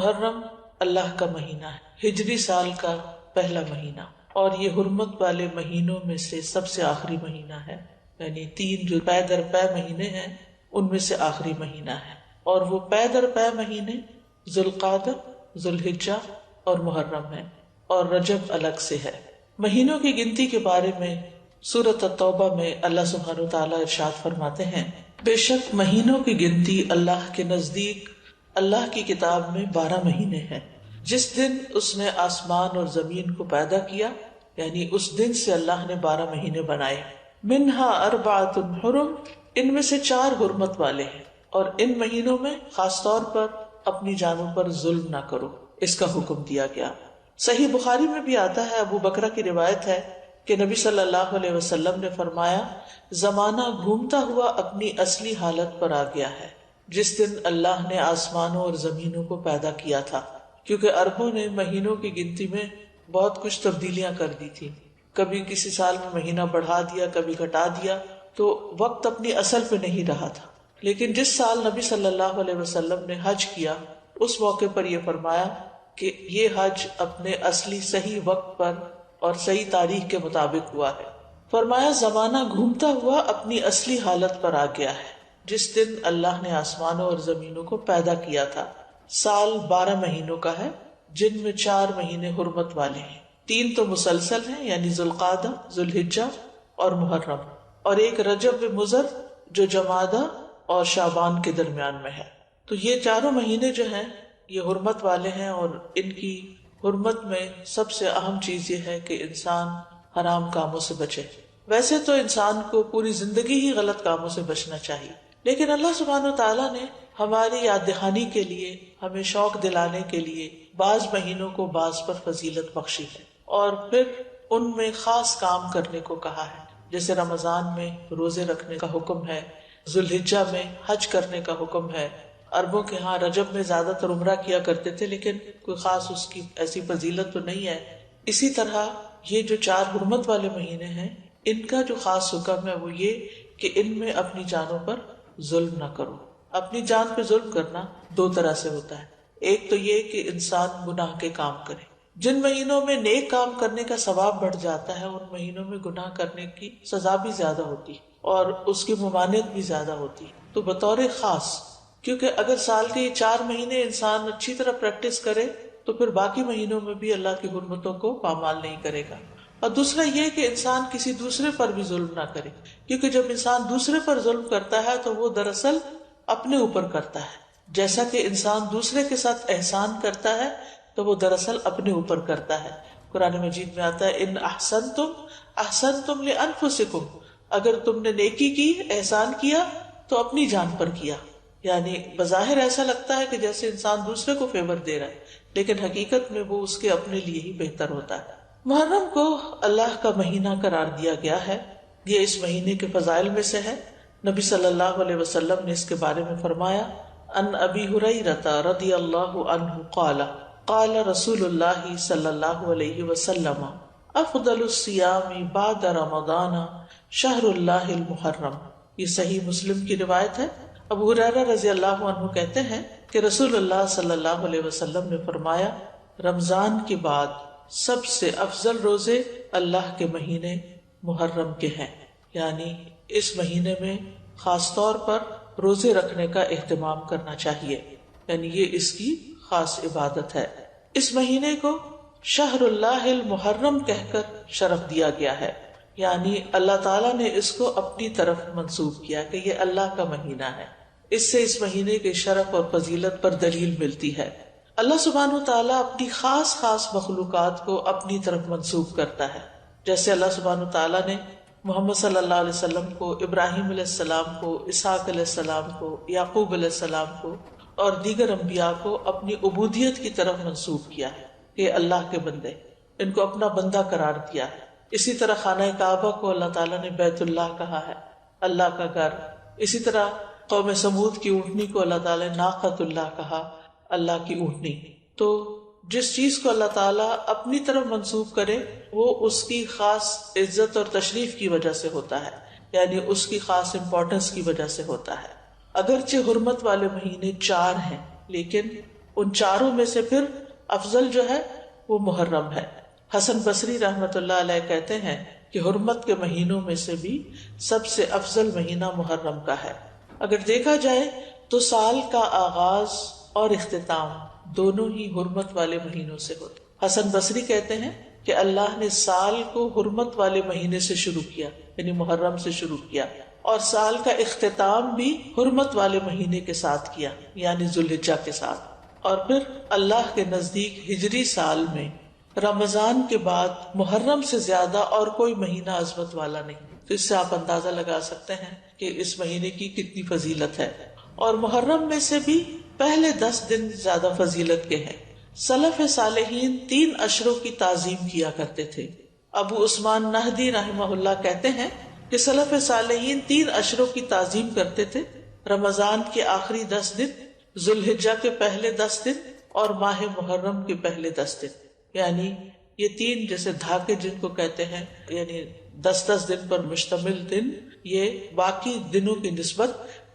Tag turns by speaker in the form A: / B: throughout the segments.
A: محرم اللہ کا مہینہ ہے، ہجری سال کا پہلا مہینہ، اور یہ حرمت والے مہینوں میں سے سب سے آخری مہینہ ہے، یعنی 3 جو پے در پے مہینے ہیں ان میں سے آخری مہینہ ہے، اور وہ پے در پے مہینے ذوالقعدہ، ذوالحجہ اور محرم ہیں، اور رجب الگ سے ہے۔ مہینوں کی گنتی کے بارے میں سورۃ التوبہ میں اللہ سبحانہ وتعالیٰ ارشاد فرماتے ہیں، بے شک مہینوں کی گنتی اللہ کے نزدیک اللہ کی کتاب میں 12 مہینے ہیں، جس دن اس نے آسمان اور زمین کو پیدا کیا، یعنی اس دن سے اللہ نے 12 مہینے بنائے، منہا اربعۃ حرم، ان میں سے 4 حرمت والے ہیں، اور ان مہینوں میں خاص طور پر اپنی جانوں پر ظلم نہ کرو، اس کا حکم دیا گیا۔ صحیح بخاری میں بھی آتا ہے، ابو بکرہ کی روایت ہے کہ نبی صلی اللہ علیہ وسلم نے فرمایا، زمانہ گھومتا ہوا اپنی اصلی حالت پر آ گیا ہے جس دن اللہ نے آسمانوں اور زمینوں کو پیدا کیا تھا، کیونکہ عربوں نے مہینوں کی گنتی میں بہت کچھ تبدیلیاں کر دی تھی، کبھی کسی سال میں مہینہ بڑھا دیا، کبھی گھٹا دیا، تو وقت اپنی اصل پہ نہیں رہا تھا۔ لیکن جس سال نبی صلی اللہ علیہ وسلم نے حج کیا، اس موقع پر یہ فرمایا کہ یہ حج اپنے اصلی صحیح وقت پر اور صحیح تاریخ کے مطابق ہوا ہے۔ فرمایا زمانہ گھومتا ہوا اپنی اصلی حالت پر آ گیا ہے جس دن اللہ نے آسمانوں اور زمینوں کو پیدا کیا تھا۔ سال 12 مہینوں کا ہے، جن میں 4 مہینے حرمت والے ہیں، 3 تو مسلسل ہیں، یعنی ذوالقعدہ، ذوالحجہ اور محرم، اور ایک رجب مضر جو جمادہ اور شعبان کے درمیان میں ہے۔ تو یہ 4 مہینے جو ہیں یہ حرمت والے ہیں، اور ان کی حرمت میں سب سے اہم چیز یہ ہے کہ انسان حرام کاموں سے بچے۔ ویسے تو انسان کو پوری زندگی ہی غلط کاموں سے بچنا چاہیے، لیکن اللہ سبحانہ وتعالیٰ نے ہماری یاد دہانی کے لیے، ہمیں شوق دلانے کے لیے بعض مہینوں کو بعض پر فضیلت بخشی ہے، اور پھر ان میں خاص کام کرنے کو کہا ہے، جیسے رمضان میں روزے رکھنے کا حکم ہے، ذوالحجہ میں حج کرنے کا حکم ہے۔ عربوں کے ہاں رجب میں زیادہ تر عمرہ کیا کرتے تھے، لیکن کوئی خاص اس کی ایسی فضیلت تو نہیں ہے۔ اسی طرح یہ جو 4 حرمت والے مہینے ہیں، ان کا جو خاص حکم ہے وہ یہ کہ ان میں اپنی جانوں پر ظلم نہ کرو۔ اپنی جان پہ ظلم کرنا 2 طرح سے ہوتا ہے، ایک تو یہ کہ انسان گناہ کے کام کرے، جن مہینوں میں نیک کام کرنے کا ثواب بڑھ جاتا ہے ان مہینوں میں گناہ کرنے کی سزا بھی زیادہ ہوتی اور اس کی ممانعت بھی زیادہ ہوتی، تو بطور خاص، کیونکہ اگر سال کے یہ 4 مہینے انسان اچھی طرح پریکٹس کرے تو پھر باقی مہینوں میں بھی اللہ کی حرمتوں کو پامال نہیں کرے گا۔ اور دوسرا یہ کہ انسان کسی دوسرے پر بھی ظلم نہ کرے، کیونکہ جب انسان دوسرے پر ظلم کرتا ہے تو وہ دراصل اپنے اوپر کرتا ہے، جیسا کہ انسان دوسرے کے ساتھ احسان کرتا ہے تو وہ دراصل اپنے اوپر کرتا ہے۔ قرآن مجید میں آتا ہے، ان احسنتم احسنتم لانفسکم، اگر تم نے نیکی کی، احسان کیا تو اپنی جان پر کیا، یعنی بظاہر ایسا لگتا ہے کہ جیسے انسان دوسرے کو فیور دے رہا ہے، لیکن حقیقت میں وہ اس کے اپنے لیے ہی بہتر ہوتا ہے۔ محرم کو اللہ کا مہینہ قرار دیا گیا ہے، یہ اس مہینے کے فضائل میں سے ہے۔ نبی صلی اللہ علیہ وسلم نے اس کے بارے میں فرمایا، ان ابی ہریرہ رضی اللہ عنہ قال قال رسول اللہ صلی اللہ علیہ وسلم افضل الصیام بعد رمضان شہر اللہ المحرم۔ یہ صحیح مسلم کی روایت ہے۔ ابو ہریرہ رضی اللہ عنہ کہتے ہیں کہ رسول اللہ صلی اللہ علیہ وسلم نے فرمایا، رمضان کے بعد سب سے افضل روزے اللہ کے مہینے محرم کے ہیں، یعنی اس مہینے میں خاص طور پر روزے رکھنے کا اہتمام کرنا چاہیے، یعنی یہ اس کی خاص عبادت ہے۔ اس مہینے کو شہر اللہ المحرم کہہ کر شرف دیا گیا ہے، یعنی اللہ تعالیٰ نے اس کو اپنی طرف منسوب کیا کہ یہ اللہ کا مہینہ ہے۔ اس سے اس مہینے کے شرف اور فضیلت پر دلیل ملتی ہے۔ اللہ سبحانہ وتعالیٰ اپنی خاص مخلوقات کو اپنی طرف منسوب کرتا ہے، جیسے اللہ سبحانہ وتعالیٰ نے محمد صلی اللہ علیہ وسلم کو، ابراہیم علیہ السلام کو، اسحاق علیہ السلام کو، یعقوب علیہ السلام کو اور دیگر انبیاء کو اپنی عبودیت کی طرف منسوب کیا ہے کہ اللہ کے بندے، ان کو اپنا بندہ قرار دیا ہے۔ اسی طرح خانہ کعبہ کو اللہ تعالیٰ نے بیت اللہ کہا ہے، اللہ کا گھر۔ اسی طرح قوم سمود کی اونٹنی کو اللہ تعالیٰ نے ناقۃ اللہ کہا، اللہ کی اونٹنی۔ تو جس چیز کو اللہ تعالیٰ اپنی طرف منسوب کرے وہ اس کی خاص عزت اور تشریف کی وجہ سے ہوتا ہے، یعنی اس کی خاص امپورٹنس کی وجہ سے ہوتا ہے۔ اگرچہ حرمت والے مہینے 4 ہیں، لیکن ان چاروں میں سے پھر افضل جو ہے وہ محرم ہے۔ حسن بصری رحمت اللہ علیہ کہتے ہیں کہ حرمت کے مہینوں میں سے بھی سب سے افضل مہینہ محرم کا ہے۔ اگر دیکھا جائے تو سال کا آغاز اور اختتام دونوں ہی حرمت والے مہینوں سے ہوتے۔ حسن بصری کہتے ہیں کہ اللہ نے سال کو حرمت والے مہینے سے شروع کیا، یعنی محرم سے شروع کیا، اور سال کا اختتام بھی حرمت والے مہینے کے ساتھ کیا، یعنی ذوالحجہ کے ساتھ۔ اور پھر اللہ کے نزدیک ہجری سال میں رمضان کے بعد محرم سے زیادہ اور کوئی مہینہ عظمت والا نہیں۔ تو اس سے آپ اندازہ لگا سکتے ہیں کہ اس مہینے کی کتنی فضیلت ہے۔ اور محرم میں سے بھی پہلے 10 دن زیادہ فضیلت کے ہیں۔ سلف صالحین 3 اشروں کی تعظیم کیا کرتے تھے۔ ابو عثمان نہدی رحمہ اللہ کہتے ہیں کہ سلف صالحین 3 اشروں کی تعظیم کرتے تھے: رمضان کے آخری 10 دن، ذوالحجہ کے پہلے 10 دن اور ماہ محرم کے پہلے 10 دن۔ یعنی یہ 3 جیسے دھاکے جن کو کہتے ہیں، یعنی 10 دن پر مشتمل دن، یہ باقی دنوں کی نسبت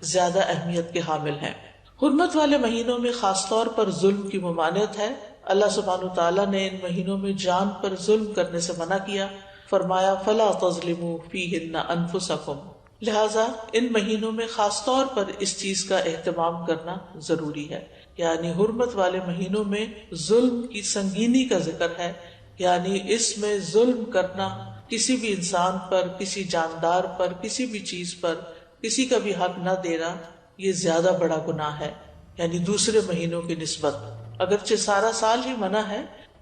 A: زیادہ اہمیت کے حامل ہیں۔ حرمت والے مہینوں میں خاص طور پر ظلم کی ممانعت ہے۔ اللہ سبحانہ وتعالیٰ نے ان مہینوں میں جان پر ظلم کرنے سے منع کیا، فرمایا فَلَا تَظْلِمُوا فِيهِنَّ أَنفُسَكُمْ، لہذا ان مہینوں میں خاص طور پر اس چیز کا اہتمام کرنا ضروری ہے۔ یعنی حرمت والے مہینوں میں ظلم کی سنگینی کا ذکر ہے، یعنی اس میں ظلم کرنا، کسی بھی انسان پر، کسی جاندار پر، کسی بھی چیز پر کسی کا بھی حق نہ دینا، یہ زیادہ بڑا گناہ ہے، یعنی دوسرے مہینوں کی نسبت۔ اگرچہ سارا سال ہی منع ہے،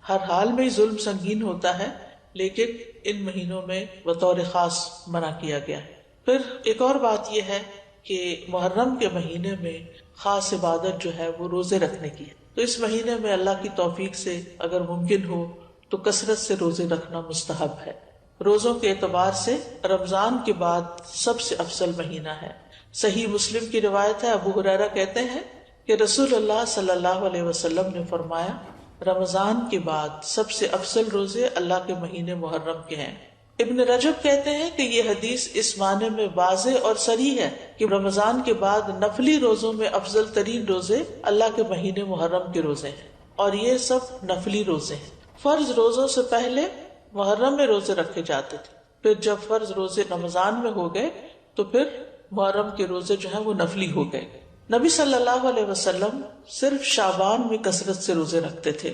A: ہر حال میں ظلم سنگین ہوتا ہے، لیکن ان مہینوں میں بطور خاص منع کیا گیا ہے۔ پھر ایک اور بات یہ ہے کہ محرم کے مہینے میں خاص عبادت جو ہے وہ روزے رکھنے کی ہے۔ تو اس مہینے میں اللہ کی توفیق سے اگر ممکن ہو تو کثرت سے روزے رکھنا مستحب ہے۔ روزوں کے اعتبار سے رمضان کے بعد سب سے افضل مہینہ ہے۔ صحیح مسلم کی روایت ہے، ابو ہریرہ کہتے ہیں کہ رسول اللہ صلی اللہ علیہ وسلم نے فرمایا، رمضان کے بعد سب سے افضل روزے اللہ کے مہینے محرم کے ہیں۔ ابن رجب کہتے ہیں کہ یہ حدیث اس معنی میں واضح اور صریح ہے کہ رمضان کے بعد نفلی روزوں میں افضل ترین روزے اللہ کے مہینے محرم کے روزے ہیں، اور یہ سب نفلی روزے ہیں۔ فرض روزوں سے پہلے محرم میں روزے رکھے جاتے تھے، پھر جب فرض روزے رمضان میں ہو گئے تو پھر محرم کے روزے جو ہیں وہ نفلی ہو گئے۔ نبی صلی اللہ علیہ وسلم صرف شعبان میں کثرت سے روزے رکھتے تھے۔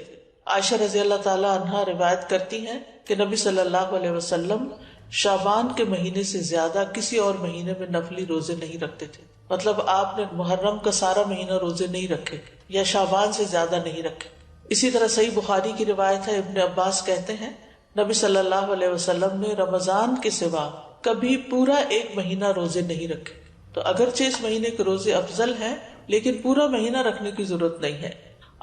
A: عائشہ رضی اللہ تعالی عنہا روایت کرتی ہیں کہ نبی صلی اللہ علیہ وسلم شعبان کے مہینے سے زیادہ کسی اور مہینے میں نفلی روزے نہیں رکھتے تھے۔ مطلب آپ نے محرم کا سارا مہینہ روزے نہیں رکھے یا شعبان سے زیادہ نہیں رکھے۔ اسی طرح صحیح بخاری کی روایت ہے، ابن عباس کہتے ہیں نبی صلی اللہ علیہ وسلم نے رمضان کے سوا کبھی پورا 1 مہینہ روزے نہیں رکھے۔ تو اگرچہ اس مہینے کے روزے افضل ہیں، لیکن پورا مہینہ رکھنے کی ضرورت نہیں ہے۔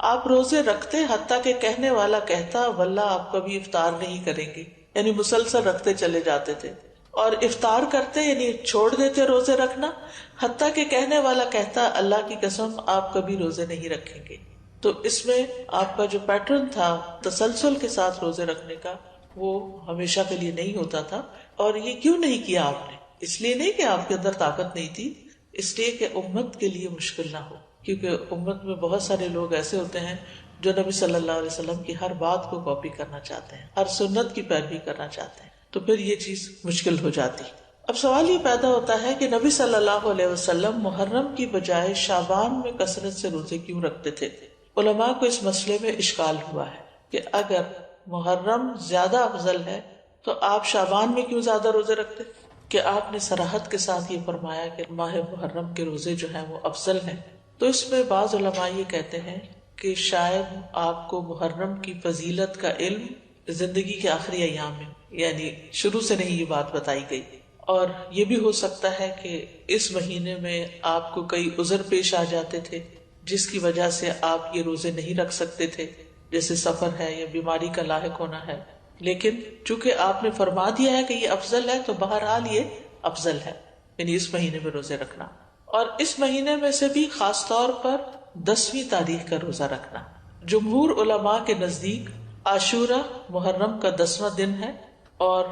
A: آپ روزے رکھتے حتیٰ کہ کہنے والا کہتا واللہ آپ کبھی افطار نہیں کریں گے، یعنی مسلسل رکھتے چلے جاتے تھے، اور افطار کرتے یعنی چھوڑ دیتے روزے رکھنا حتیٰ کہ کہنے والا کہتا اللہ کی قسم آپ کبھی روزے نہیں رکھیں گے۔ تو اس میں آپ کا جو پیٹرن تھا تسلسل کے ساتھ روزے رکھنے کا، وہ ہمیشہ کے لیے نہیں ہوتا تھا۔ اور یہ کیوں نہیں کیا آپ نے؟ اس لیے نہیں کہ آپ کے اندر طاقت نہیں تھی، اس لیے کہ امت کے لیے مشکل نہ ہو، کیونکہ امت میں بہت سارے لوگ ایسے ہوتے ہیں جو نبی صلی اللہ علیہ وسلم کی ہر بات کو کاپی کرنا چاہتے ہیں، ہر سنت کی پیروی کرنا چاہتے ہیں، تو پھر یہ چیز مشکل ہو جاتی۔ اب سوال یہ پیدا ہوتا ہے کہ نبی صلی اللہ علیہ وسلم محرم کی بجائے شعبان میں کثرت سے روزے کیوں رکھتے تھے؟ علماء کو اس مسئلے میں اشکال ہوا ہے کہ اگر محرم زیادہ افضل ہے تو آپ شعبان میں کیوں زیادہ روزے رکھتے؟ کہ آپ نے صراحت کے ساتھ یہ فرمایا کہ ماہ محرم کے روزے جو ہیں وہ افضل ہیں، تو اس میں بعض علماء یہ کہتے ہیں کہ شاید آپ کو محرم کی فضیلت کا علم زندگی کے آخری ایام میں، یعنی شروع سے نہیں یہ بات بتائی گئی، اور یہ بھی ہو سکتا ہے کہ اس مہینے میں آپ کو کئی عذر پیش آ جاتے تھے جس کی وجہ سے آپ یہ روزے نہیں رکھ سکتے تھے، جیسے سفر ہے یا بیماری کا لاحق ہونا ہے، لیکن چونکہ آپ نے فرما دیا ہے کہ یہ افضل ہے تو بہرحال یہ افضل ہے، یعنی اس مہینے میں روزے رکھنا۔ اور اس مہینے میں سے بھی خاص طور پر 10ویں تاریخ کا روزہ رکھنا۔ جمہور علماء کے نزدیک عاشورہ محرم کا 10واں دن ہے، اور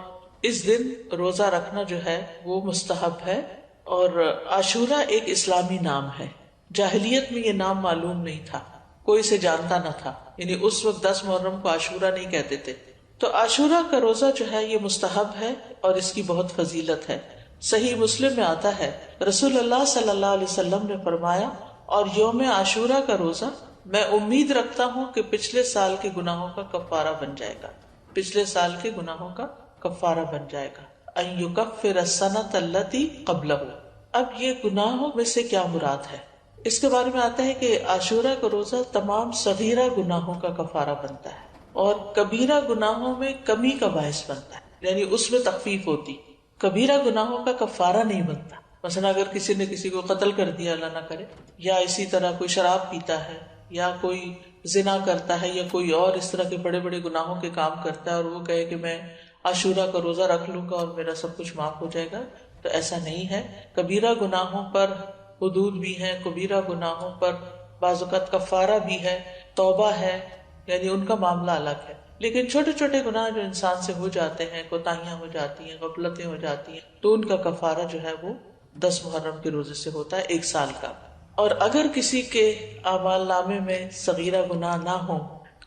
A: اس دن روزہ رکھنا جو ہے وہ مستحب ہے۔ اور عاشورہ ایک اسلامی نام ہے، جاہلیت میں یہ نام معلوم نہیں تھا۔ کوئی اسے جانتا نہ تھا، یعنی اس وقت 10 محرم کو عاشورہ نہیں کہتے تھے. تو عاشورہ کا روزہ جو ہے یہ مستحب ہے اور اس کی بہت فضیلت ہے. صحیح مسلم میں آتا ہے رسول اللہ صلی اللہ علیہ وسلم نے فرمایا، اور یوم عاشورہ کا روزہ میں امید رکھتا ہوں کہ پچھلے سال کے گناہوں کا کفارہ بن جائے گا، پچھلے سال کے گناہوں کا کفارہ بن جائے گا. ان یکفر السنۃ التی قبلہ. اب یہ گناہوں میں سے کیا مراد ہے؟ اس کے بارے میں آتا ہے کہ عاشورہ کا روزہ تمام صغیرہ گناہوں کا کفارہ بنتا ہے اور کبیرہ گناہوں میں کمی کا باعث بنتا ہے، یعنی اس میں تخفیف ہوتی. کبیرہ گناہوں کا کفارہ نہیں بنتا. مثلا اگر کسی نے کسی کو قتل کر دیا، اللہ نہ کرے، یا اسی طرح کوئی شراب پیتا ہے یا کوئی زنا کرتا ہے یا کوئی اور اس طرح کے بڑے بڑے گناہوں کے کام کرتا ہے اور وہ کہے کہ میں عاشورہ کا روزہ رکھ لوں گا اور میرا سب کچھ معاف ہو جائے گا، تو ایسا نہیں ہے. کبیرہ گناہوں پر حدود بھی ہیں، کبیرہ گناہوں پر بعض اوقات کفارہ بھی ہے، توبہ ہے، یعنی ان کا معاملہ الگ ہے. لیکن چھوٹے چھوٹے گناہ جو انسان سے ہو جاتے ہیں، کوتاہیاں ہو جاتی ہیں، غفلتیں ہو جاتی ہیں، تو ان کا کفارہ جو ہے وہ 10 محرم کے روزے سے ہوتا ہے 1 سال کا. اور اگر کسی کے اعمال نامے میں صغیرہ گناہ نہ ہو،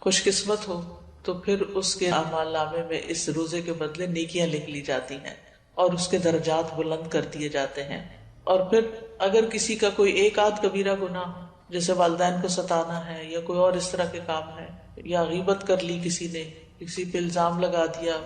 A: خوش قسمت ہو، تو پھر اس کے اعمال نامے میں اس روزے کے بدلے نیکیاں لکھ لی جاتی ہیں اور اس کے درجات بلند کر دیے جاتے ہیں. اور پھر اگر کسی کا کوئی ایک آدھ کبیرہ گناہ ہو، جیسے والدین کو ستانا ہے یا کوئی اور اس طرح کے کام ہے، یا غیبت کر لی کسی نے، کسی پہ الزام لگا دیا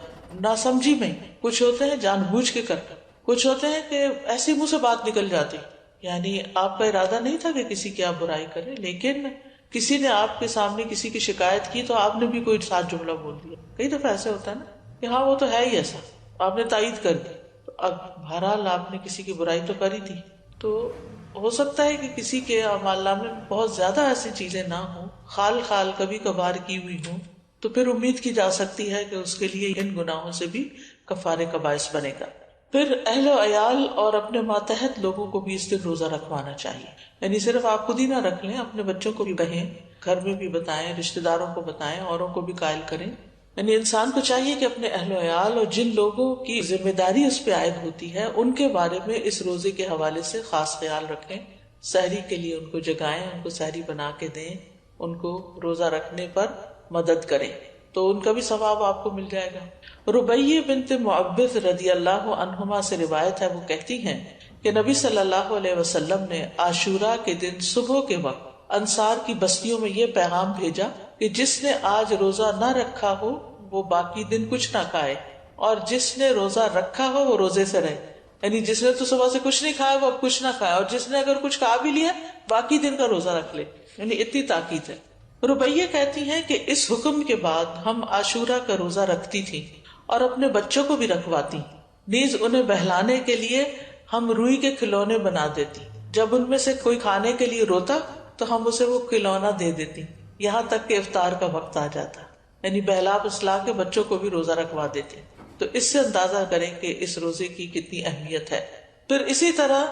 A: ناسمجھی میں، کچھ ہوتے ہیں جان بوجھ کے کرتے، کچھ ہوتے ہیں کہ ایسے منہ سے بات نکل جاتی، یعنی آپ کا ارادہ نہیں تھا کہ کسی کی آپ برائی کریں، لیکن کسی نے آپ کے سامنے کسی کی شکایت کی تو آپ نے بھی کوئی ساتھ جملہ بول دیا. کئی دفعہ ایسے ہوتا ہے نا کہ ہاں وہ تو ہے ہی ایسا، آپ نے تائید کر دی. تو اب بہرحال آپ نے کسی کی برائی تو کری تھی، تو ہو سکتا ہے کہ کسی کے اعمال نامے میں بہت زیادہ ایسی چیزیں نہ ہوں، خال خال کبھی کبھار کی ہوئی ہوں، تو پھر امید کی جا سکتی ہے کہ اس کے لیے ان گناہوں سے بھی کفارے کا باعث بنے گا. پھر اہل و عیال اور اپنے ماتحت لوگوں کو بھی اس دن روزہ رکھوانا چاہیے. یعنی صرف آپ خود ہی نہ رکھ لیں، اپنے بچوں کو بھی کہیں، گھر میں بھی بتائیں، رشتہ داروں کو بتائیں، اوروں کو بھی قائل کریں. یعنی انسان کو چاہیے کہ اپنے اہل و عیال اور جن لوگوں کی ذمہ داری اس پہ عائد ہوتی ہے ان کے بارے میں اس روزے کے حوالے سے خاص خیال رکھیں. سحری کے لیے ان کو جگائیں، ان کو سحری بنا کے دیں، ان کو روزہ رکھنے پر مدد کریں، تو ان کا بھی ثواب آپ کو مل جائے گا. ربیہ بنت معبد رضی اللہ عنہما سے روایت ہے، وہ کہتی ہیں کہ نبی صلی اللہ علیہ وسلم نے عاشورہ کے دن صبح کے وقت انصار کی بستیوں میں یہ پیغام بھیجا کہ جس نے آج روزہ نہ رکھا ہو وہ باقی دن کچھ نہ کھائے، اور جس نے روزہ رکھا ہو وہ روزے سے رہے. یعنی جس نے تو صبح سے کچھ نہیں کھایا وہ اب کچھ نہ کھائے، اور جس نے اگر کچھ کھا بھی لیا باقی دن کا روزہ رکھ لے. یعنی اتنی تاکید ہے. ربیہ کہتی ہیں کہ اس حکم کے بعد ہم عاشورہ کا روزہ رکھتی تھی اور اپنے بچوں کو بھی رکھواتی، نیز انہیں بہلانے کے لیے ہم روئی کے کھلونے بنا دیتی. جب ان میں سے کوئی کھانے کے لیے روتا تو ہم اسے وہ کھلونا دے دیتی، یہاں تک کہ افطار کا وقت آ جاتا. یعنی بہلا پسلا کے بچوں کو بھی روزہ رکھوا دیتے. تو اس سے اندازہ کریں کہ اس روزے کی کتنی اہمیت ہے. پھر اسی طرح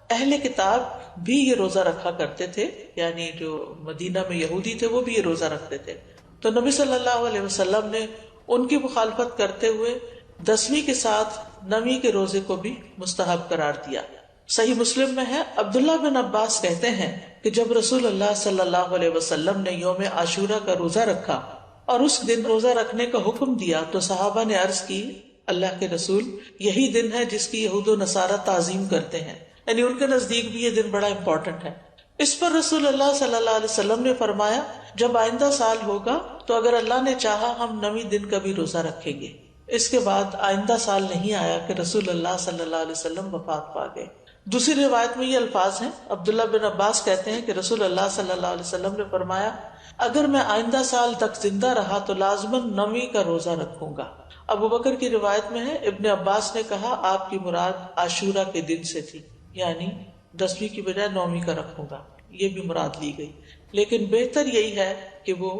A: اہل کتاب بھی یہ روزہ رکھا کرتے تھے، یعنی جو مدینہ میں یہودی تھے وہ بھی یہ روزہ رکھتے تھے. تو نبی صلی اللہ علیہ وسلم نے ان کی مخالفت کرتے ہوئے 10ویں کے ساتھ 9ویں کے روزے کو بھی مستحب قرار دیا. صحیح مسلم میں ہے، عبداللہ بن عباس کہتے ہیں کہ جب رسول اللہ صلی اللہ علیہ وسلم نے یوم عاشورہ کا روزہ رکھا اور اس دن روزہ رکھنے کا حکم دیا تو صحابہ نے عرض کی، اللہ کے رسول، یہی دن ہے جس کی یہود و نصارہ تعظیم کرتے ہیں، یعنی ان کے نزدیک بھی یہ دن بڑا امپورٹنٹ ہے. اس پر رسول اللہ صلی اللہ علیہ وسلم نے فرمایا، جب آئندہ سال ہوگا تو اگر اللہ نے چاہا ہم 9ویں دن کا بھی روزہ رکھیں گے. اس کے بعد آئندہ سال نہیں آیا کہ رسول اللہ صلی اللہ علیہ وسلم وفات پا گئے. دوسری روایت میں یہ الفاظ ہیں، عبداللہ بن عباس کہتے ہیں کہ رسول اللہ صلی اللہ علیہ وسلم نے فرمایا، اگر میں آئندہ سال تک زندہ رہا تو لازماً 9ویں کا روزہ رکھوں گا. ابو بکر کی روایت میں ہے، ابن عباس نے کہا آپ کی مراد عاشورہ کے دن سے تھی، یعنی 10ویں کی بجائے 9ویں کا رکھوں گا، یہ بھی مراد لی گئی. لیکن بہتر یہی ہے کہ وہ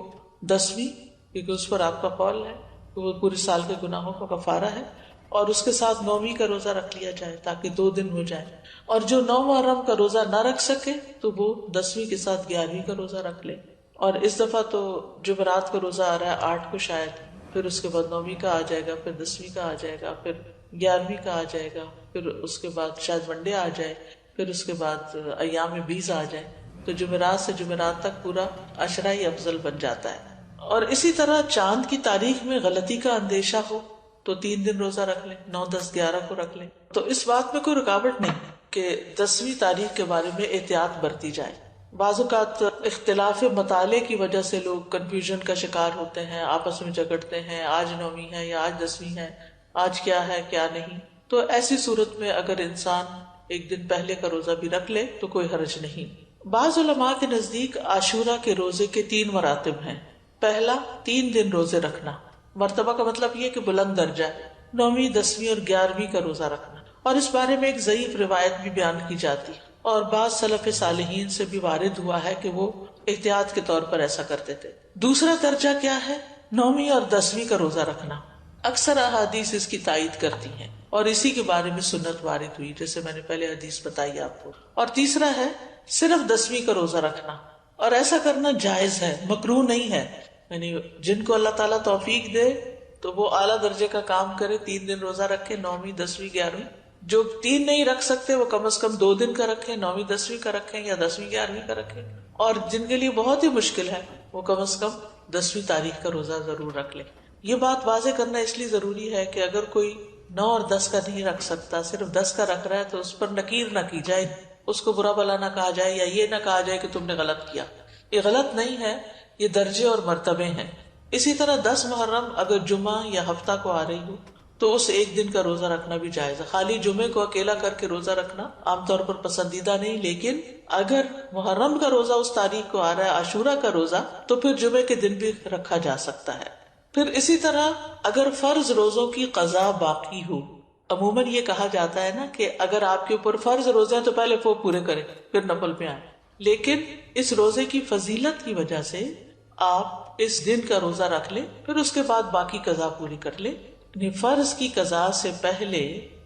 A: 10ویں، کیونکہ اس پر آپ کا قول ہے کہ وہ پورے سال کے گناہوں کا کفارہ ہے، اور اس کے ساتھ 9ویں کا روزہ رکھ لیا جائے تاکہ 2 دن ہو جائے. اور جو 9 محرم کا روزہ نہ رکھ سکے تو وہ 10ویں کے ساتھ 11ویں کا روزہ رکھ لے. اور اس دفعہ تو جمعرات کا روزہ آ رہا ہے 8 کو شاید، پھر اس کے بعد 9ویں کا آ جائے گا، پھر 10ویں کا آ جائے گا، پھر 11ویں کا آ جائے گا، پھر اس کے بعد شاید منڈے آ جائے، پھر اس کے بعد ایام 20 آ جائے. تو جمعرات سے جمعرات تک پورا عشرہ ہی افضل بن جاتا ہے. اور اسی طرح چاند کی تاریخ میں غلطی کا اندیشہ ہو تو 3 دن روزہ رکھ لیں، 9، 10، 11 کو رکھ لیں. تو اس بات میں کوئی رکاوٹ نہیں کہ 10ویں تاریخ کے بارے میں احتیاط برتی جائے. بعض اوقات اختلاف مطالعے کی وجہ سے لوگ کنفیوژن کا شکار ہوتے ہیں، آپس میں جھگڑتے ہیں، آج 9ویں ہے یا آج 10ویں ہے، آج کیا ہے کیا نہیں. تو ایسی صورت میں اگر انسان ایک دن پہلے کا روزہ بھی رکھ لے تو کوئی حرج نہیں. بعض علماء کے نزدیک عاشورہ کے روزے کے 3 مراتب ہیں. پہلا، 3 دن روزے رکھنا. مرتبہ کا مطلب یہ کہ بلند درجہ ہے. 9ویں، 10ویں اور 11ویں کا روزہ رکھنا. اور اس بارے میں ایک ضعیف روایت بھی بیان کی جاتی ہے، اور بعض سلف صالحین سے بھی وارد ہوا ہے کہ وہ احتیاط کے طور پر ایسا کرتے تھے. دوسرا درجہ کیا ہے؟ 9ویں اور 10ویں کا روزہ رکھنا. اکثر احادیث اس کی تائید کرتی ہیں اور اسی کے بارے میں سنت وارد ہوئی، جیسے میں نے پہلے حدیث بتائی آپ کو. اور تیسرا ہے صرف 10ویں کا روزہ رکھنا، اور ایسا کرنا جائز ہے، مکروہ نہیں ہے. یعنی جن کو اللہ تعالیٰ توفیق دے تو وہ اعلیٰ درجے کا کام کرے، 3 دن روزہ رکھے، 9ویں، 10ویں، 11ویں. جو 3 نہیں رکھ سکتے وہ کم از کم 2 دن کا رکھیں، 9ویں 10ویں کا رکھیں یا 10ویں 11ویں کا رکھیں. اور جن کے لیے بہت ہی مشکل ہے وہ کم از کم 10ویں تاریخ کا روزہ ضرور رکھ لیں. یہ بات واضح کرنا اس لیے ضروری ہے کہ اگر کوئی 9 اور 10 کا نہیں رکھ سکتا، صرف 10 کا رکھ رہا ہے، تو اس پر نکیر نہ کی جائے، اس کو برا بھلا نہ کہا جائے یا یہ نہ کہا جائے کہ تم نے غلط کیا. یہ غلط نہیں ہے، یہ درجے اور مرتبے ہیں. اسی طرح 10 محرم اگر جمعہ یا ہفتہ کو آ رہی ہو تو اس ایک دن کا روزہ رکھنا بھی جائز ہے. خالی جمعے کو اکیلا کر کے روزہ رکھنا عام طور پر پسندیدہ نہیں، لیکن اگر محرم کا روزہ اس تاریخ کو آ رہا ہے، عاشورہ کا روزہ، تو پھر جمعے کے دن بھی رکھا جا سکتا ہے. پھر اسی طرح اگر فرض روزوں کی قضا باقی ہو، عموماً یہ کہا جاتا ہے نا کہ اگر آپ کے اوپر فرض روزے ہیں تو پہلے وہ پورے کریں پھر نفل پہ آئیں، لیکن اس روزے کی فضیلت کی وجہ سے آپ اس دن کا روزہ رکھ لیں، پھر اس کے بعد باقی قضا پوری کر لیں. یعنی فرض کی قضا سے پہلے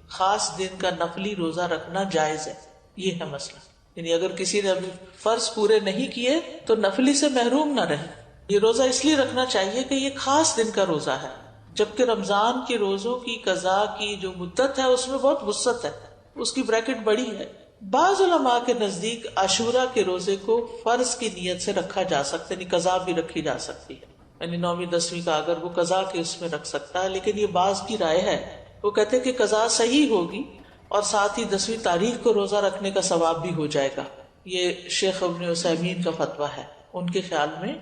A: خاص دن کا نفلی روزہ رکھنا جائز ہے. یہ ہے مسئلہ. یعنی اگر کسی نے ابھی فرض پورے نہیں کیے تو نفلی سے محروم نہ رہے. یہ روزہ اس لیے رکھنا چاہیے کہ یہ خاص دن کا روزہ ہے، جبکہ رمضان کے روزوں کی قضا کی جو مدت ہے اس میں بہت وسعت ہے، اس کی بریکٹ بڑی ہے. بعض علماء کے نزدیک عاشورہ کے روزے کو فرض کی نیت سے رکھا جا سکتا ہے، یعنی قضا بھی رکھی جا سکتی ہے. یعنی 9ویں 10ویں کا اگر وہ قضا کے اس میں رکھ سکتا ہے، لیکن یہ بعض کی رائے ہے. وہ کہتے ہیں کہ قضا صحیح ہوگی اور ساتھ ہی 10ویں تاریخ کو روزہ رکھنے کا ثواب بھی ہو جائے گا. یہ شیخ ابن عثیمین کا فتویٰ ہے، ان کے خیال میں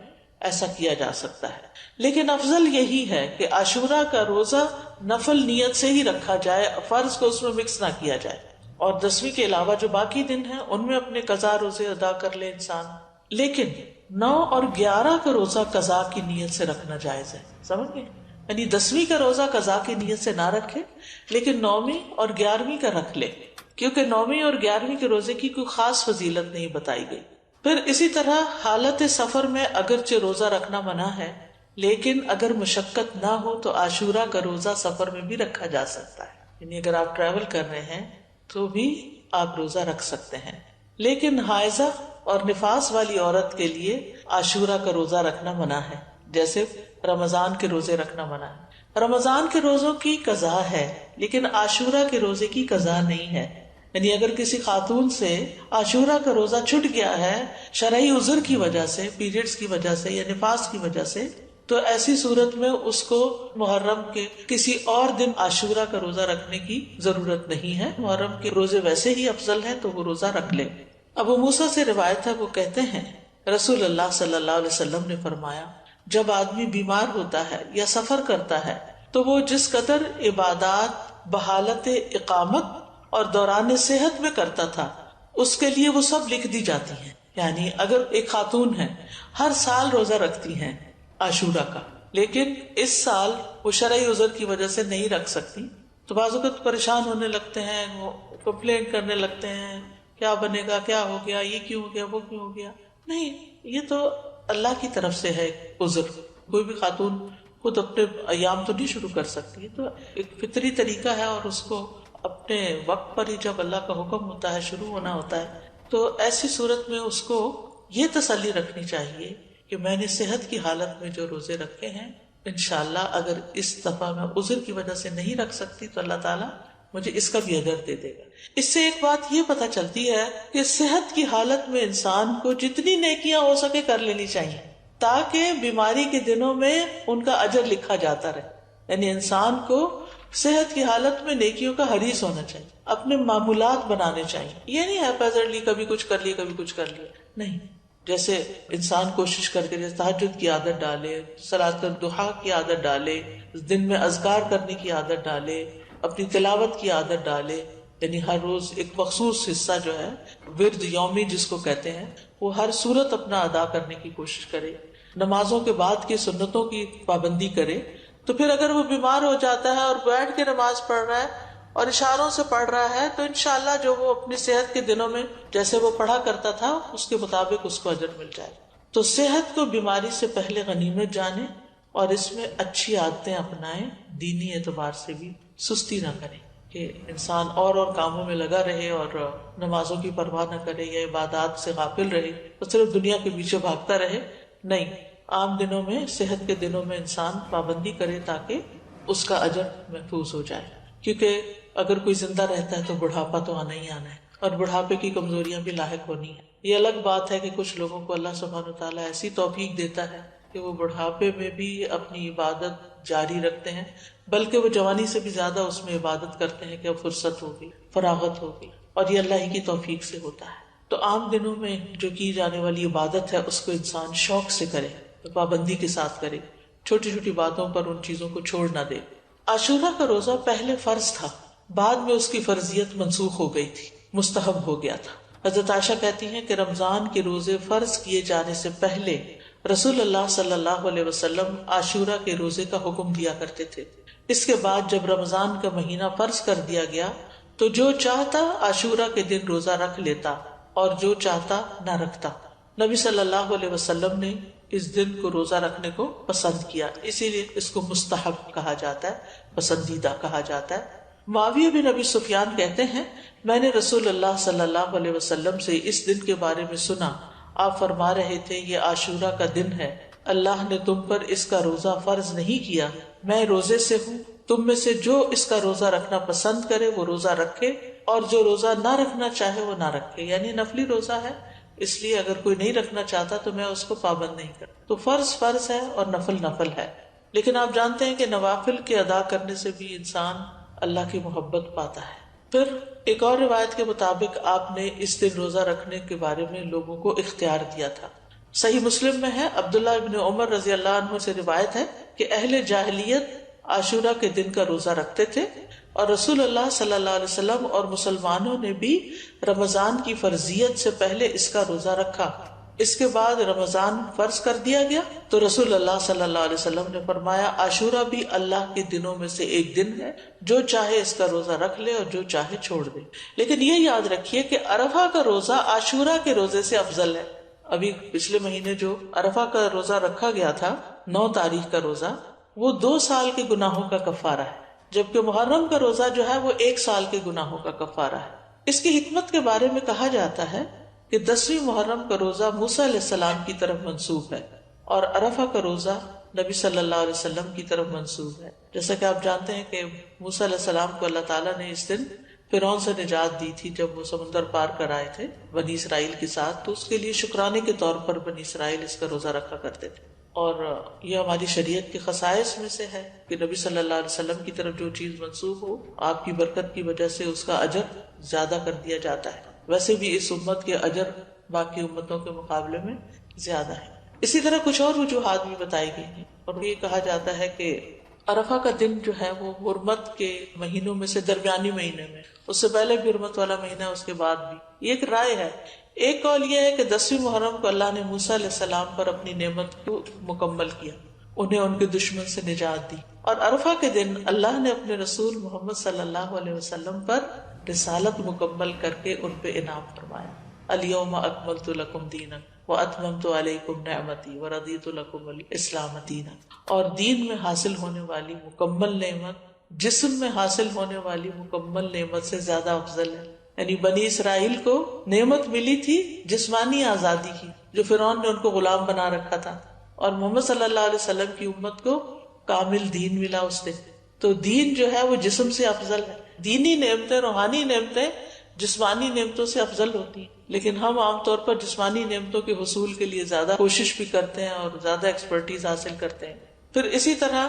A: ایسا کیا جا سکتا ہے. لیکن افضل یہی ہے کہ عاشورہ کا روزہ نفل نیت سے ہی رکھا جائے، فرض کو اس میں مکس نہ کیا جائے، اور 10ویں کے علاوہ جو باقی دن ہیں ان میں اپنے قضا روزے ادا کر لے انسان. لیکن 9 اور 11 کا روزہ قضا کی نیت سے رکھنا جائز ہے. سمجھ گئے؟ یعنی 10ویں کا روزہ قضا کی نیت سے نہ رکھے، لیکن 9ویں اور 11ویں کا رکھ لے، کیونکہ 9ویں اور 11ویں کے روزے کی کوئی خاص فضیلت نہیں بتائی گئی. پھر اسی طرح حالت سفر میں اگرچہ روزہ رکھنا منع ہے، لیکن اگر مشقت نہ ہو تو عاشورہ کا روزہ سفر میں بھی رکھا جا سکتا ہے. یعنی اگر آپ ٹریول کر رہے ہیں تو بھی آپ روزہ رکھ سکتے ہیں. لیکن حائضہ اور نفاس والی عورت کے لیے عاشورہ کا روزہ رکھنا منع ہے، جیسے رمضان کے روزے رکھنا منع ہے. رمضان کے روزوں کی قضا ہے لیکن عاشورہ کے روزے کی قضا نہیں ہے. یعنی اگر کسی خاتون سے عاشورہ کا روزہ چھٹ گیا ہے شرعی عذر کی وجہ سے، پیریڈز کی وجہ سے یا نفاس کی وجہ سے، تو ایسی صورت میں اس کو محرم کے کسی اور دن عاشورہ کا روزہ رکھنے کی ضرورت نہیں ہے. محرم کے روزے ویسے ہی افضل ہیں تو وہ روزہ رکھ لے. ابو موسیٰ سے روایت ہے، وہ کہتے ہیں رسول اللہ صلی اللہ علیہ وسلم نے فرمایا، جب آدمی بیمار ہوتا ہے یا سفر کرتا ہے تو وہ جس قدر عبادات بحالت اقامت اور دوران صحت میں کرتا تھا اس کے لیے وہ سب لکھ دی جاتی ہیں. یعنی اگر ایک خاتون ہے ہر سال روزہ رکھتی ہیں عاشورہ کا، لیکن اس سال وہ شرعی عذر کی وجہ سے نہیں رکھ سکتی، تو بعض اوقات پریشان ہونے لگتے ہیں، وہ کمپلین کرنے لگتے ہیں، کیا بنے گا، کیا ہو گیا، یہ کیوں ہو گیا، وہ کیوں ہو گیا. نہیں، یہ تو اللہ کی طرف سے ہے عذر. کوئی بھی خاتون خود اپنے ایام تو نہیں شروع کر سکتی، تو ایک فطری طریقہ ہے، اور اس کو اپنے وقت پر ہی جب اللہ کا حکم ہوتا ہے شروع ہونا ہوتا ہے. تو ایسی صورت میں اس کو یہ تسلی رکھنی چاہیے کہ میں نے صحت کی حالت میں جو روزے رکھے ہیں، انشاءاللہ اگر اس دفعہ میں عذر کی وجہ سے نہیں رکھ سکتی تو اللہ تعالیٰ مجھے اس کا بھی اجر دے دے گا. اس سے ایک بات یہ پتہ چلتی ہے کہ صحت کی حالت میں انسان کو جتنی نیکیاں ہو سکے کر لینی چاہیے تاکہ بیماری کے دنوں میں ان کا اجر لکھا جاتا رہے. یعنی انسان کو صحت کی حالت میں نیکیوں کا حریص ہونا چاہیے، اپنے معمولات بنانے چاہیے. یہ نہیں ہے کبھی کچھ کر لیا کبھی کچھ کر لیا، نہیں. جیسے انسان کوشش کر کے جیسے تہجد کی عادت ڈالے، صلاۃ الضحیٰ کی عادت ڈالے، دن میں اذکار کرنے کی عادت ڈالے، اپنی تلاوت کی عادت ڈالے. یعنی ہر روز ایک مخصوص حصہ جو ہے ورد یومی جس کو کہتے ہیں، وہ ہر صورت اپنا ادا کرنے کی کوشش کرے. نمازوں کے بعد کی سنتوں کی پابندی کرے. تو پھر اگر وہ بیمار ہو جاتا ہے اور بیٹھ کے نماز پڑھ رہا ہے اور اشاروں سے پڑھ رہا ہے تو انشاءاللہ جو وہ اپنی صحت کے دنوں میں جیسے وہ پڑھا کرتا تھا اس کے مطابق اس کو اجر مل جائے. تو صحت کو بیماری سے پہلے غنیمت جانے اور اس میں اچھی عادتیں اپنائیں، دینی اعتبار سے بھی سستی نہ کریں کہ انسان اور کاموں میں لگا رہے اور نمازوں کی پرواہ نہ کرے یا عبادات سے غافل رہے تو صرف دنیا کے پیچھے بھاگتا رہے. نہیں، عام دنوں میں صحت کے دنوں میں انسان پابندی کرے تاکہ اس کا اجر محفوظ ہو جائے. کیونکہ اگر کوئی زندہ رہتا ہے تو بڑھاپا تو آنا ہی آنا ہے اور بڑھاپے کی کمزوریاں بھی لاحق ہونی ہے. یہ الگ بات ہے کہ کچھ لوگوں کو اللہ سبحانہ وتعالیٰ ایسی توفیق دیتا ہے کہ وہ بڑھاپے میں بھی اپنی عبادت جاری رکھتے ہیں، بلکہ وہ جوانی سے بھی زیادہ اس میں عبادت کرتے ہیں کہ اب فرصت ہوگی، فراغت ہوگی، اور یہ اللہ ہی کی توفیق سے ہوتا ہے. تو عام دنوں میں جو کی جانے والی عبادت ہے اس کو انسان شوق سے کرے، پابندی کے ساتھ کرے، چھوٹی چھوٹی باتوں پر ان چیزوں کو چھوڑ نہ دے. عاشورہ کا روزہ پہلے فرض تھا، بعد میں اس کی فرضیت منسوخ ہو گئی تھی، مستحب ہو گیا تھا. حضرت عائشہ کہتی ہیں کہ رمضان کے روزے فرض کیے جانے سے پہلے رسول اللہ صلی اللہ علیہ وسلم عاشورہ کے روزے کا حکم دیا کرتے تھے. اس کے بعد جب رمضان کا مہینہ فرض کر دیا گیا تو جو چاہتا عاشورہ کے دن روزہ رکھ لیتا اور جو چاہتا نہ رکھتا. نبی صلی اللہ علیہ وسلم نے اس دن کو روزہ رکھنے کو پسند کیا، اسی لیے اس کو مستحب کہا جاتا ہے، پسندیدہ کہا جاتا ہے. معاویہ بن ابی سفیان کہتے ہیں میں نے رسول اللہ صلی اللہ علیہ وسلم سے اس دن کے بارے میں سنا. آپ فرما رہے تھے یہ عاشورہ کا دن ہے، اللہ نے تم پر اس کا روزہ فرض نہیں کیا، میں روزے سے ہوں، تم میں سے جو اس کا روزہ رکھنا پسند کرے وہ روزہ رکھے اور جو روزہ نہ رکھنا چاہے وہ نہ رکھے. یعنی نفلی روزہ ہے، اس لیے اگر کوئی نہیں رکھنا چاہتا تو میں اس کو پابند نہیں کرتا. تو فرض فرض ہے اور نفل نفل ہے. لیکن آپ جانتے ہیں کہ نوافل کے ادا کرنے سے بھی انسان اللہ کی محبت پاتا ہے. پھر ایک اور روایت کے مطابق آپ نے اس دن روزہ رکھنے کے بارے میں لوگوں کو اختیار دیا تھا. صحیح مسلم میں ہے، عبداللہ ابن عمر رضی اللہ عنہ سے روایت ہے کہ اہل جاہلیت عاشورہ کے دن کا روزہ رکھتے تھے اور رسول اللہ صلی اللہ علیہ وسلم اور مسلمانوں نے بھی رمضان کی فرضیت سے پہلے اس کا روزہ رکھا. اس کے بعد رمضان فرض کر دیا گیا تو رسول اللہ صلی اللہ علیہ وسلم نے فرمایا عاشورہ بھی اللہ کے دنوں میں سے ایک دن ہے، جو چاہے اس کا روزہ رکھ لے اور جو چاہے چھوڑ دے. لیکن یہ یاد رکھیے کہ عرفہ کا روزہ عاشورہ کے روزے سے افضل ہے. ابھی پچھلے مہینے جو عرفہ کا روزہ رکھا گیا تھا 9 تاریخ کا روزہ، وہ 2 سال کے گناہوں کا کفارہ ہے، جبکہ محرم کا روزہ جو ہے وہ 1 سال کے گناہوں کا کفارہ ہے. اس کی حکمت کے بارے میں کہا جاتا ہے کہ 10ویں محرم کا روزہ موسیٰ علیہ السلام کی طرف منسوب ہے اور عرفہ کا روزہ نبی صلی اللہ علیہ وسلم کی طرف منسوب ہے. جیسا کہ آپ جانتے ہیں کہ موسیٰ علیہ السلام کو اللہ تعالیٰ نے اس دن فرعون سے نجات دی تھی جب وہ سمندر پار کر آئے تھے بنی اسرائیل کے ساتھ، تو اس کے لیے شکرانے کے طور پر بنی اسرائیل اس کا روزہ رکھا کرتے تھے. اور یہ ہماری شریعت کے خصائص میں سے ہے کہ نبی صلی اللہ علیہ وسلم کی طرف جو چیز منسوب ہو آپ کی برکت کی وجہ سے اس کا اجر زیادہ کر دیا جاتا ہے. ویسے بھی اس امت کے اجر باقی امتوں کے مقابلے میں زیادہ ہے. اسی طرح کچھ اور وجوہات بھی بتائی گئی ہیں اور یہ کہا جاتا ہے کہ عرفہ کا دن جو ہے وہ حرمت کے مہینوں میں سے درمیانی مہینے میں، اس سے پہلے بھی حرمت والا مہینہ، اس کے بعد بھی. یہ ایک رائے ہے. ایک قول یہ ہے کہ 10ویں محرم کو اللہ نے موسیٰ علیہ السلام پر اپنی نعمت کو مکمل کیا، انہیں ان کے دشمن سے نجات دی. اور عرفہ کے دن اللہ نے اپنے رسول محمد صلی اللہ علیہ وسلم پر رسالت مکمل کر کے ان پہ انعام فرمایا. الیوم اکملت لکم دینکم واتممت علیکم نعمتی ورضیت لکم الاسلام دینا. اور دین میں حاصل ہونے والی مکمل نعمت جسم میں حاصل ہونے والی مکمل نعمت سے زیادہ افضل ہے. یعنی بنی اسرائیل کو نعمت ملی تھی جسمانی آزادی کی، جو فرعون نے ان کو غلام بنا رکھا تھا، اور محمد صلی اللہ علیہ وسلم کی امت کو کامل دین ملا اس دن. تو دین جو ہے وہ جسم سے افضل ہے، دینی نعمتیں، روحانی نعمتیں جسمانی نعمتوں سے افضل ہوتی ہیں، لیکن ہم عام طور پر جسمانی نعمتوں کے حصول کے لیے زیادہ کوشش بھی کرتے ہیں اور زیادہ ایکسپرٹیز حاصل کرتے ہیں۔ پھر اسی طرح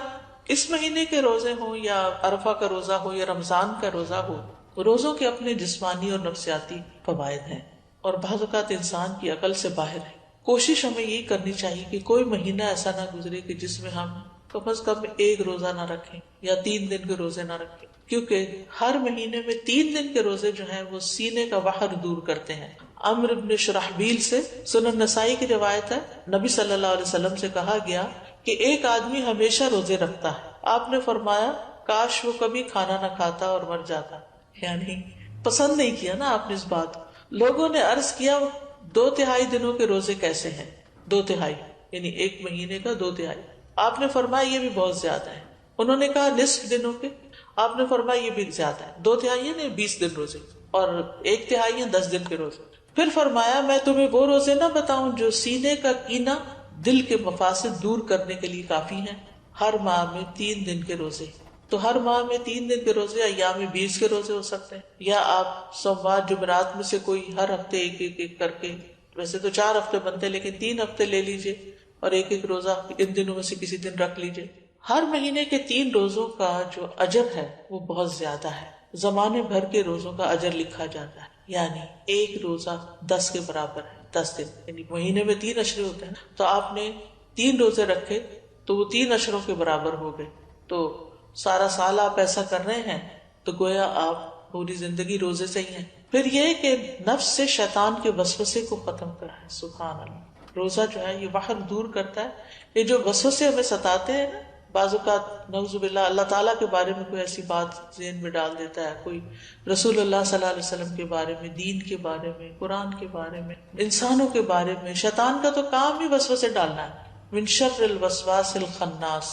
A: اس مہینے کے روزے ہوں یا عرفہ کا روزہ ہو یا رمضان کا روزہ ہو، روزوں کے اپنے جسمانی اور نفسیاتی فوائد ہیں اور بعض اوقات انسان کی عقل سے باہر ہے۔ کوشش ہمیں یہی کرنی چاہیے کہ کوئی مہینہ ایسا نہ گزرے کہ جس میں ہم کم از کم ایک روزہ نہ رکھیں یا 3 دن کے روزے نہ رکھیں، کیونکہ ہر مہینے میں 3 دن کے روزے جو ہیں وہ سینے کا وحر دور کرتے ہیں۔ عمرو بن شرحبیل سے سنن نسائی کی روایت ہے، نبی صلی اللہ علیہ وسلم سے کہا گیا کہ ایک آدمی ہمیشہ روزے رکھتا ہے، آپ نے فرمایا کاش وہ کبھی کھانا نہ کھاتا اور مر جاتا، یعنی پسند نہیں کیا نا آپ نے اس بات کو۔ لوگوں نے عرض کیا 2/3 دنوں کے روزے کیسے ہیں؟ 2/3 یعنی ایک مہینے کا 2/3۔ آپ نے فرمایا یہ بھی بہت زیادہ ہے۔ انہوں نے کہا نصف دنوں کے، آپ نے فرمایا یہ بھی زیادہ ہے، 2/3 نے 20 دن روزے اور 1/3 10 دن کے روزے۔ پھر فرمایا میں تمہیں وہ روزے نہ بتاؤں جو سینے کا کینہ دل کے مفاسد دور کرنے کے لیے کافی ہیں؟ ہر ماہ میں 3 دن کے روزے، تو ہر ماہ میں 3 دن کے روزے ایام 20 کے روزے ہو سکتے ہیں، یا آپ سوموار جمعرات میں سے کوئی ہر ہفتے ایک کر کے، ویسے تو 4 ہفتے بنتے لیکن 3 ہفتے لے لیجئے اور ایک روزہ ان دنوں میں سے کسی دن رکھ لیجئے۔ ہر مہینے کے 3 روزوں کا جو اجر ہے وہ بہت زیادہ ہے، زمانے بھر کے روزوں کا اجر لکھا جاتا ہے، یعنی ایک روزہ 10 کے برابر ہے، 10 دن، یعنی مہینے میں 3 عشرے ہوتے ہیں، تو آپ نے 3 روزے رکھے تو وہ 3 عشروں کے برابر ہو گئے، تو سارا سال آپ ایسا کر رہے ہیں تو گویا آپ پوری زندگی روزے سے ہی ہیں۔ پھر یہ کہ نفس سے شیطان کے وسوسے کو ختم کرا ہے، سبحان اللہ۔ روزہ جو ہے یہ وحر دور کرتا ہے، یہ جو وسوسے ہمیں ستاتے ہیں نا، بعض اوقات نعوذ باللہ اللہ تعالیٰ کے بارے میں کوئی ایسی بات ذہن میں ڈال دیتا ہے، کوئی رسول اللہ صلی اللہ علیہ وسلم کے بارے میں، دین کے بارے میں، قرآن کے بارے میں، انسانوں کے بارے میں۔ شیطان کا تو کام ہی وسوسے ڈالنا ہے۔ من شر الوسواس الخناس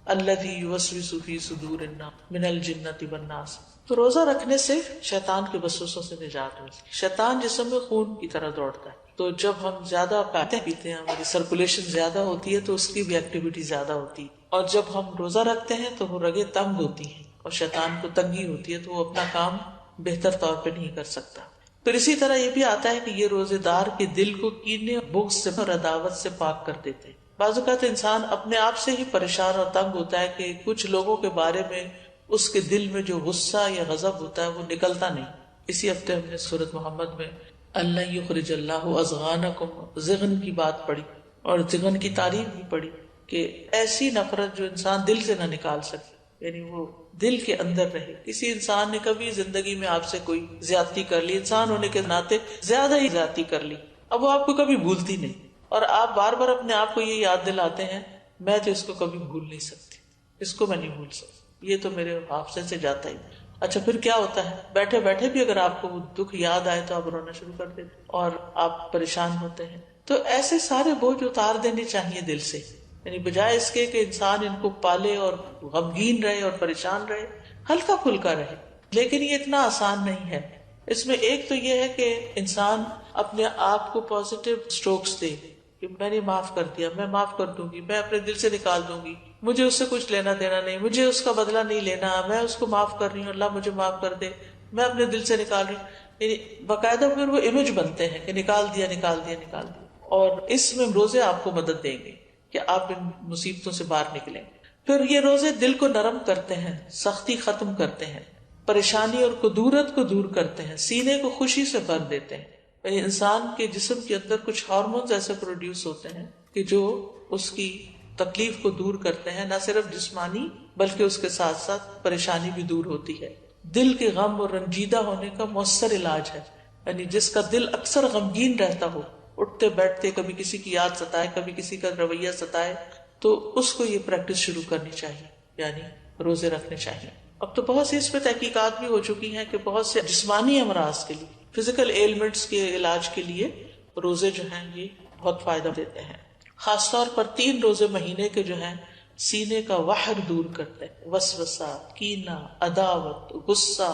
A: الذی یوسوس فی صدور الناس من الجنۃ والناس۔ تو روزہ رکھنے سے شیطان کے وسوسوں سے نجات ملتی ہے۔ شیطان جسم میں خون کی طرح دوڑتا ہے، تو جب ہم زیادہ کھاتے پیتے ہیں، ہماری سرکولیشن زیادہ ہوتی ہے تو اس کی بھی ایکٹیویٹی زیادہ ہوتی ہے، اور جب ہم روزہ رکھتے ہیں تو وہ رگیں تنگ ہوتی ہیں اور شیطان کو تنگی ہوتی ہے تو وہ اپنا کام بہتر طور پہ نہیں کر سکتا۔ پھر اسی طرح یہ بھی آتا ہے کہ یہ روزے دار کے دل کو کینے، بغض سے اور عداوت سے پاک کر دیتے ہیں۔ بعض اوقات انسان اپنے آپ سے ہی پریشان اور تنگ ہوتا ہے کہ کچھ لوگوں کے بارے میں اس کے دل میں جو غصہ یا غضب ہوتا ہے وہ نکلتا نہیں۔ اسی ہفتے ہم نے سورۃ محمد میں اللہ یخرج اللہ اضغانکم، ضغن کی بات پڑھی اور ضغن کی تعریف بھی پڑھی کہ ایسی نفرت جو انسان دل سے نہ نکال سکے، یعنی وہ دل کے اندر رہے۔ کسی انسان نے کبھی زندگی میں آپ سے کوئی زیادتی کر لی، انسان ہونے کے ناطے زیادہ ہی زیادتی کر لی، اب وہ آپ کو کبھی بھولتی نہیں، اور آپ بار بار اپنے آپ کو یہ یاد دلاتے ہیں میں تو اس کو کبھی بھول نہیں سکتی، اس کو میں نہیں بھول سکتی، یہ تو میرے حافظے سے جاتا ہی۔ اچھا پھر کیا ہوتا ہے؟ بیٹھے بیٹھے بھی اگر آپ کو وہ دکھ یاد آئے تو آپ رونا شروع کر دیتے اور آپ پریشان ہوتے ہیں۔ تو ایسے سارے بوجھ اتار دینے چاہیے دل سے، یعنی بجائے اس کے کہ انسان ان کو پالے اور غمگین رہے اور پریشان رہے، ہلکا پھلکا رہے۔ لیکن یہ اتنا آسان نہیں ہے۔ اس میں ایک تو یہ ہے کہ انسان اپنے آپ کو پازیٹیو سٹروکس دے کہ میں نے معاف کر دیا، میں معاف کر دوں گی، میں اپنے دل سے نکال دوں گی، مجھے اس سے کچھ لینا دینا نہیں، مجھے اس کا بدلہ نہیں لینا، میں اس کو معاف کر رہی ہوں، اللہ مجھے معاف کر دے، میں اپنے دل سے نکال رہی ہوں۔ یعنی باقاعدہ پھر وہ امیج بنتے ہیں کہ نکال دیا نکال دیا نکال دیا، اور اس میں روزے آپ کو مدد دیں گے کہ آپ ان مصیبتوں سے باہر نکلیں۔ پھر یہ روزے دل کو نرم کرتے ہیں، سختی ختم کرتے ہیں، پریشانی اور کدورت کو دور کرتے ہیں، سینے کو خوشی سے بھر دیتے ہیں۔ یعنی انسان کے جسم کے اندر کچھ ہارمونز ایسے پروڈیوس ہوتے ہیں کہ جو اس کی تکلیف کو دور کرتے ہیں، نہ صرف جسمانی بلکہ اس کے ساتھ ساتھ پریشانی بھی دور ہوتی ہے۔ دل کے غم اور رنجیدہ ہونے کا مؤثر علاج ہے، یعنی جس کا دل اکثر غمگین رہتا ہو، اٹھتے بیٹھتے کبھی کسی کی یاد ستائے، کبھی کسی کا رویہ ستائے، تو اس کو یہ پریکٹس شروع کرنی چاہیے، یعنی روزے رکھنے چاہیے۔ اب تو بہت سی اس پہ تحقیقات بھی ہو چکی ہیں کہ بہت سے جسمانی امراض کے لیے، فزیکل ایلمنٹس کے علاج کے لیے روزے جو ہیں یہ بہت فائدہ دیتے ہیں۔ خاص طور پر 3 روزے مہینے کے جو ہیں سینے کا وحر دور کرتے ہیں، وسوسہ، کینہ، عداوت، غصہ،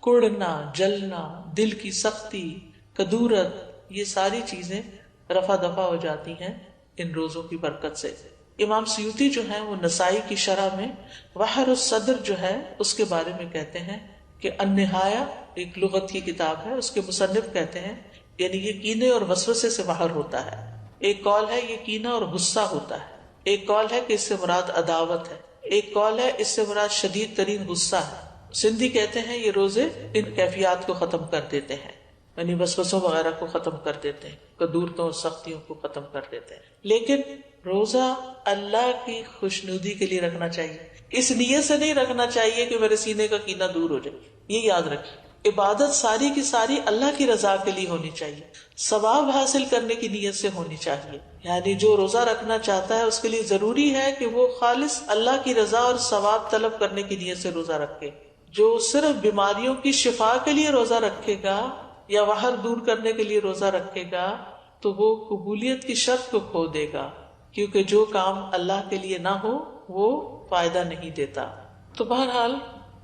A: کڑنا، جلنا، دل کی سختی، کدورت، یہ ساری چیزیں رفع دفع ہو جاتی ہیں ان روزوں کی برکت سے۔ امام سیوطی جو ہیں وہ نسائی کی شرح میں وحر الصدر جو ہے اس کے بارے میں کہتے ہیں کہ النہایہ ایک لغت کی کتاب ہے، اس کے مصنف کہتے ہیں یعنی یہ کینے اور وسوسے سے باہر ہوتا ہے. ایک قول ہے یہ کینہ اور غصہ ہوتا ہے، ایک قول ہے کہ اس سے مراد عداوت ہے، ایک قول ہے اس سے مراد شدید ترین غصہ ہے. سندھی کہتے ہیں یہ روزے ان کیفیات کو ختم کر دیتے ہیں، یعنی وسوسوں وغیرہ کو ختم کر دیتے ہیں، قدورتوں اور سختیوں کو ختم کر دیتے ہیں. لیکن روزہ اللہ کی خوشنودی کے لیے رکھنا چاہیے، اس نیت سے نہیں رکھنا چاہیے کہ میرے سینے کا کینہ دور ہو جائے. یہ یاد رکھیے، عبادت ساری کی ساری اللہ کی رضا کے لیے ہونی چاہیے، ثواب حاصل کرنے کی نیت سے ہونی چاہیے. یعنی جو روزہ رکھنا چاہتا ہے اس کے لیے ضروری ہے کہ وہ خالص اللہ کی رضا اور ثواب طلب کرنے کی نیت سے روزہ رکھے. جو صرف بیماریوں کی شفا کے لیے روزہ رکھے گا یا وہر دور کرنے کے لیے روزہ رکھے گا تو وہ قبولیت کی شرط کو کھو دے گا، کیونکہ جو کام اللہ کے لیے نہ ہو وہ فائدہ نہیں دیتا. تو بہرحال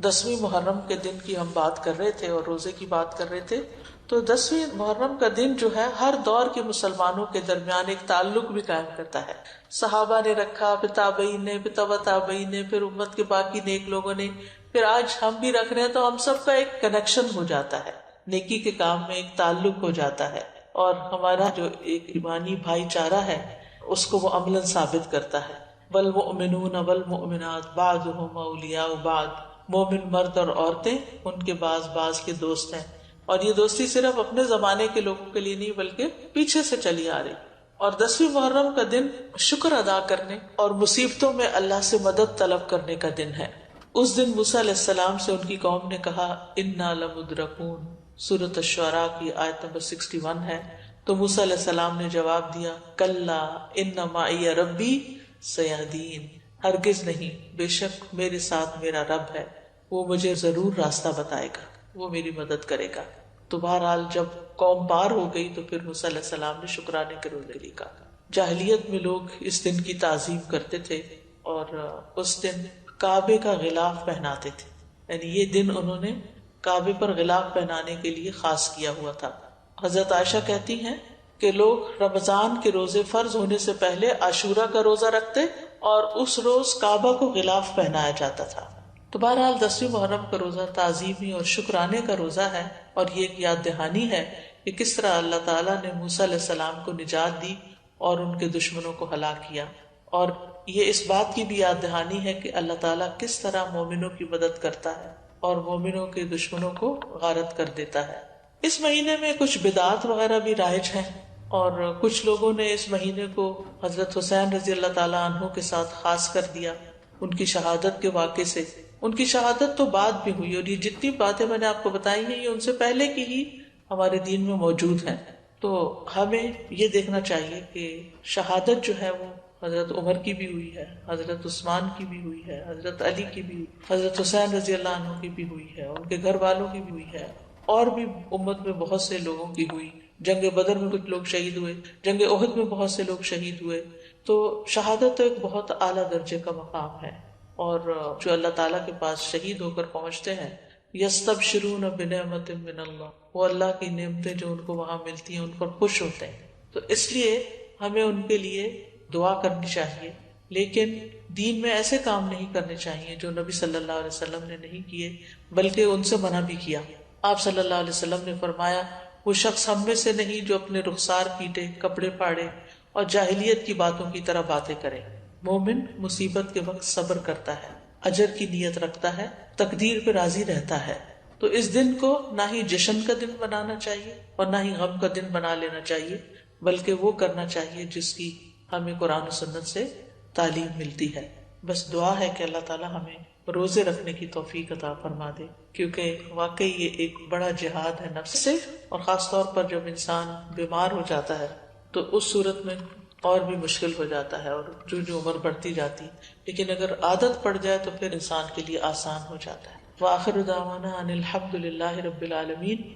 A: 10ویں محرم کے دن کی ہم بات کر رہے تھے اور روزے کی بات کر رہے تھے. تو 10ویں محرم کا دن جو ہے ہر دور کے مسلمانوں کے درمیان ایک تعلق بھی قائم کرتا ہے. صحابہ نے رکھا، پھر تابعین نے، پھر تبع تابعین نے، پھر امت کے باقی نیک لوگوں نے، پھر آج ہم بھی رکھ رہے ہیں تو ہم سب کا ایک کنیکشن ہو جاتا ہے، نیکی کے کام میں ایک تعلق ہو جاتا ہے، اور ہمارا جو ایک ایمانی بھائی چارہ ہے اس کو وہ عملاً ثابت کرتا ہے. والمؤمنون والمؤمنات بعضهم اولیاء بعض، مومن مرد اور عورتیں ان کے بعض کے دوست ہیں. اور یہ دوستی صرف اپنے زمانے کے لوگوں کے لیے نہیں بلکہ پیچھے سے چلی آ رہی. اور 10ویں محرم کا دن شکر ادا کرنے اور مصیبتوں میں اللہ سے مدد طلب کرنے کا دن ہے. اس دن موسیٰ علیہ السلام سے ان کی قوم نے کہا انا لمدرکون، سورۃ الشعراء کی آیت نمبر 61 ہے. تو موسیٰ علیہ السلام نے جواب دیا کلا ان معی ربی سیہدین، ہرگز نہیں، بے شک میرے ساتھ میرا رب ہے، وہ مجھے ضرور راستہ بتائے گا، وہ میری مدد کرے گا. تو بہرحال جب قوم پار ہو گئی تو پھر موسیٰ علیہ السلام نے شکرانے کے روزے کے لیے کہا. جاہلیت میں لوگ اس دن کی تعظیم کرتے تھے اور اس دن کعبے کا غلاف پہناتے تھے، یعنی یہ دن انہوں نے کعبے پر غلاف پہنانے کے لیے خاص کیا ہوا تھا. حضرت عائشہ کہتی ہیں کہ لوگ رمضان کے روزے فرض ہونے سے پہلے عاشورہ کا روزہ رکھتے اور اس روز کعبہ کو غلاف پہنایا جاتا تھا. تو بہرحال 10ویں محرم کا روزہ تعظیمی اور شکرانے کا روزہ ہے، اور یہ ایک یاد دہانی ہے کہ کس طرح اللہ تعالیٰ نے موسیٰ علیہ السلام کو نجات دی اور ان کے دشمنوں کو ہلاک کیا. اور یہ اس بات کی بھی یاد دہانی ہے کہ اللہ تعالیٰ کس طرح مومنوں کی مدد کرتا ہے اور مومنوں کے دشمنوں کو غارت کر دیتا ہے. اس مہینے میں کچھ بدعات وغیرہ بھی رائج ہیں، اور کچھ لوگوں نے اس مہینے کو حضرت حسین رضی اللہ تعالیٰ عنہ کے ساتھ خاص کر دیا ان کی شہادت کے واقعے سے. ان کی شہادت تو بعد بھی ہوئی، اور یہ جتنی باتیں میں نے آپ کو بتائی ہیں یہ ان سے پہلے کی ہی ہمارے دین میں موجود ہیں. تو ہمیں یہ دیکھنا چاہیے کہ شہادت جو ہے وہ حضرت عمر کی بھی ہوئی ہے، حضرت عثمان کی بھی ہوئی ہے، حضرت علی کی بھی ہوئی، حضرت حسین رضی اللہ عنہ کی بھی ہوئی ہے، ان کے گھر والوں کی بھی ہوئی ہے، اور بھی امت میں بہت سے لوگوں کی ہوئی. جنگ بدر میں کچھ لوگ شہید ہوئے، جنگ احد میں بہت سے لوگ شہید ہوئے. تو شہادت تو ایک بہت اعلیٰ درجے کا مقام ہے، اور جو اللہ تعالیٰ کے پاس شہید ہو کر پہنچتے ہیں یستبشرون بنعمت من اللہ، وہ اللہ کی نعمتیں جو ان کو وہاں ملتی ہیں ان پر خوش ہوتے ہیں. تو اس لیے ہمیں ان کے لیے دعا کرنی چاہیے، لیکن دین میں ایسے کام نہیں کرنے چاہیے جو نبی صلی اللہ علیہ وسلم نے نہیں کیے، بلکہ ان سے منع بھی کیا. آپ صلی اللہ علیہ وسلم نے فرمایا وہ شخص ہم میں سے نہیں جو اپنے رخسار پیٹے، کپڑے پاڑے اور جاہلیت کی باتوں کی طرح باتیں کرے. مومن مصیبت کے وقت صبر کرتا ہے، اجر کی نیت رکھتا ہے، تقدیر پہ راضی رہتا ہے. تو اس دن کو نہ ہی جشن کا دن بنانا چاہیے اور نہ ہی غم کا دن بنا لینا چاہیے، بلکہ وہ کرنا چاہیے جس کی ہمیں قرآن و سنت سے تعلیم ملتی ہے. بس دعا ہے کہ اللہ تعالی ہمیں روزے رکھنے کی توفیق عطا فرما دے، کیونکہ واقعی یہ ایک بڑا جہاد ہے نفس سے، اور خاص طور پر جب انسان بیمار ہو جاتا ہے تو اس صورت میں اور بھی مشکل ہو جاتا ہے، اور جو عمر بڑھتی جاتی، لیکن اگر عادت پڑ جائے تو پھر انسان کے لیے آسان ہو جاتا ہے. وآخر دعوانا ان الحمد للہ رب العالمین.